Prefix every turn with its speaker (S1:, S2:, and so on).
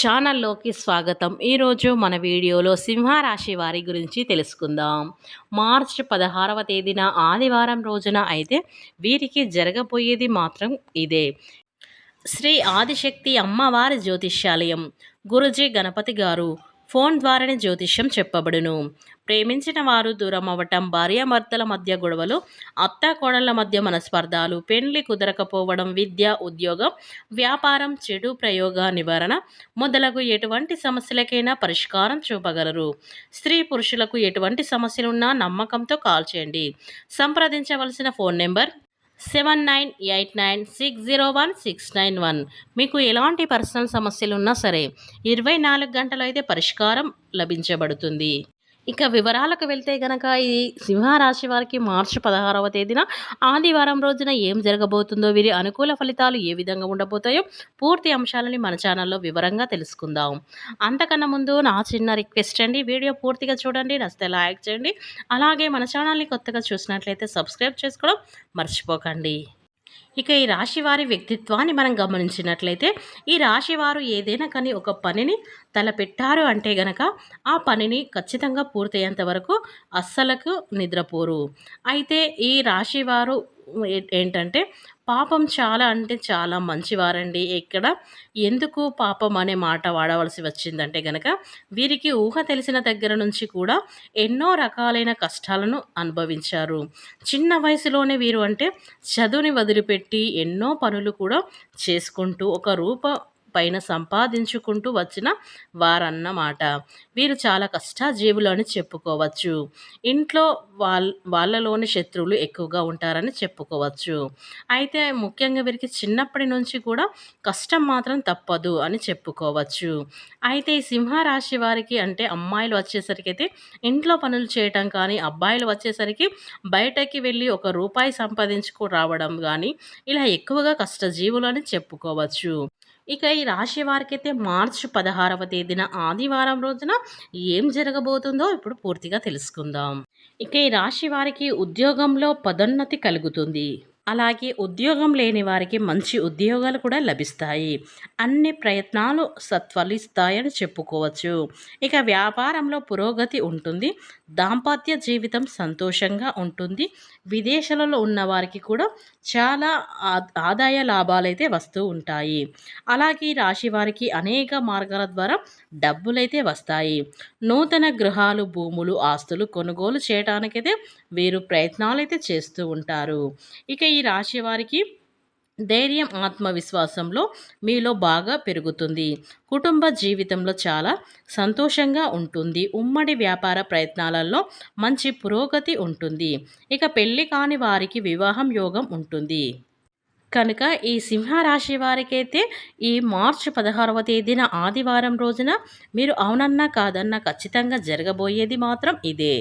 S1: ఛానల్లోకి స్వాగతం. ఈరోజు మన వీడియోలో సింహరాశి వారి గురించి తెలుసుకుందాం. మార్చి 16వ తేదీన ఆదివారం రోజున అయితే వీరికి జరగబోయేది మాత్రం ఇదే. శ్రీ ఆదిశక్తి అమ్మవారి జ్యోతిష్యాలయం గురుజీ గణపతి గారు ఫోన్ ద్వారానే జ్యోతిష్యం చెప్పబడును. ప్రేమించిన వారు దూరం అవ్వటం, భార్యాభర్తల మధ్య గొడవలు, అత్తాకోడళ్ల మధ్య మనస్పర్ధాలు, పెండ్లి కుదరకపోవడం, విద్య, ఉద్యోగం, వ్యాపారం, చెడు ప్రయోగ నివారణ మొదలగు ఎటువంటి సమస్యలకైనా పరిష్కారం చూపగలరు. స్త్రీ పురుషులకు ఎటువంటి సమస్యలున్నా నమ్మకంతో కాల్ చేయండి. సంప్రదించవలసిన ఫోన్ నెంబర్ 7989601691. మీకు ఎలాంటి పర్సనల్ సమస్యలు ఉన్నా సరే 24 గంటలు అయితే పరిష్కారం లభించబడుతుంది. ఇక వివరాలకు వెళ్తే గనక ఈ సింహరాశి వారికి మార్చి 16వ తేదీన ఆదివారం రోజున ఏం జరగబోతుందో, వీరి అనుకూల ఫలితాలు ఏ విధంగా ఉండబోతాయో పూర్తి అంశాలని మన ఛానల్లో వివరంగా తెలుసుకుందాం. అంతకన్నా ముందు నా చిన్న రిక్వెస్ట్ అండి, వీడియో పూర్తిగా చూడండి, నచ్చితే లైక్ చేయండి. అలాగే మన ఛానల్ని కొత్తగా చూసినట్లయితే సబ్స్క్రైబ్ చేసుకోవడం మర్చిపోకండి. ఇక ఈ రాశి వారి వ్యక్తిత్వాన్ని మనం గమనించినట్లయితే, ఈ రాశి వారు ఏదైనా కానీ ఒక పనిని తలపెట్టారు అంటే గనక ఆ పనిని ఖచ్చితంగా పూర్తయ్యేంత వరకు అస్సలకు నిద్రపోరు. అయితే ఈ రాశి వారు ఏంటంటే పాపం చాలా అంటే చాలా మంచివారండి. ఇక్కడ ఎందుకు పాపం అనే మాట వాడవలసి వచ్చిందంటే గనక, వీరికి ఊహ తెలిసిన దగ్గర నుంచి కూడా ఎన్నో రకాలైన కష్టాలను అనుభవించారు. చిన్న వయసులోనే వీరు అంటే చదువుని వదిలిపెట్టి ఎన్నో పనులు కూడా చేసుకుంటూ ఒక పైన సంపాదించుకుంటూ వచ్చిన వారన్నమాట. వీరు చాలా కష్టాజీవులు అని చెప్పుకోవచ్చు. ఇంట్లో వాళ్ళలోని శత్రువులు ఎక్కువగా ఉంటారని చెప్పుకోవచ్చు. అయితే ముఖ్యంగా వీరికి చిన్నప్పటి నుంచి కూడా కష్టం మాత్రం తప్పదు అని చెప్పుకోవచ్చు. అయితే ఈ సింహరాశి వారికి అంటే అమ్మాయిలు వచ్చేసరికి అయితే ఇంట్లో పనులు చేయటం కానీ, అబ్బాయిలు వచ్చేసరికి బయటకి వెళ్ళి ఒక రూపాయి సంపాదించుకు రావడం కానీ, ఇలా ఎక్కువగా కష్టజీవులు అని చెప్పుకోవచ్చు. ఇక ఈ రాశి వారికైతే మార్చి 16వ తేదీన ఆదివారం రోజున ఏం జరగబోతుందో ఇప్పుడు పూర్తిగా తెలుసుకుందాం. ఇక ఈ రాశి వారికి ఉద్యోగంలో పదోన్నతి కలుగుతుంది. అలాగే ఉద్యోగం లేని వారికి మంచి ఉద్యోగాలు కూడా లభిస్తాయి. అన్ని ప్రయత్నాలు సత్ఫలిస్తాయని చెప్పుకోవచ్చు. ఇక వ్యాపారంలో పురోగతి ఉంటుంది. దాంపత్య జీవితం సంతోషంగా ఉంటుంది. విదేశాలలో ఉన్న వారికి కూడా చాలా ఆదాయ లాభాలైతే వస్తూ ఉంటాయి. అలాగే రాశి వారికి అనేక మార్గాల ద్వారా డబ్బులైతే వస్తాయి. నూతన గృహాలు, భూములు, ఆస్తులు కొనుగోలు చేయడానికైతే వీరు ప్రయత్నాలైతే చేస్తూ ఉంటారు. ఇక ఈ రాశి వారికి ధైర్యం, ఆత్మవిశ్వాసంలో మీలో బాగా పెరుగుతుంది. కుటుంబ జీవితంలో చాలా సంతోషంగా ఉంటుంది. ఉమ్మడి వ్యాపార ప్రయత్నాలలో మంచి పురోగతి ఉంటుంది. ఇక పెళ్లి కాని వారికి వివాహం యోగం ఉంటుంది. కనుక ఈ సింహరాశి వారికైతే ఈ మార్చి 16వ తేదీన ఆదివారం రోజున మీరు అవునన్నా కాదన్నా ఖచ్చితంగా జరగబోయేది మాత్రం ఇదే.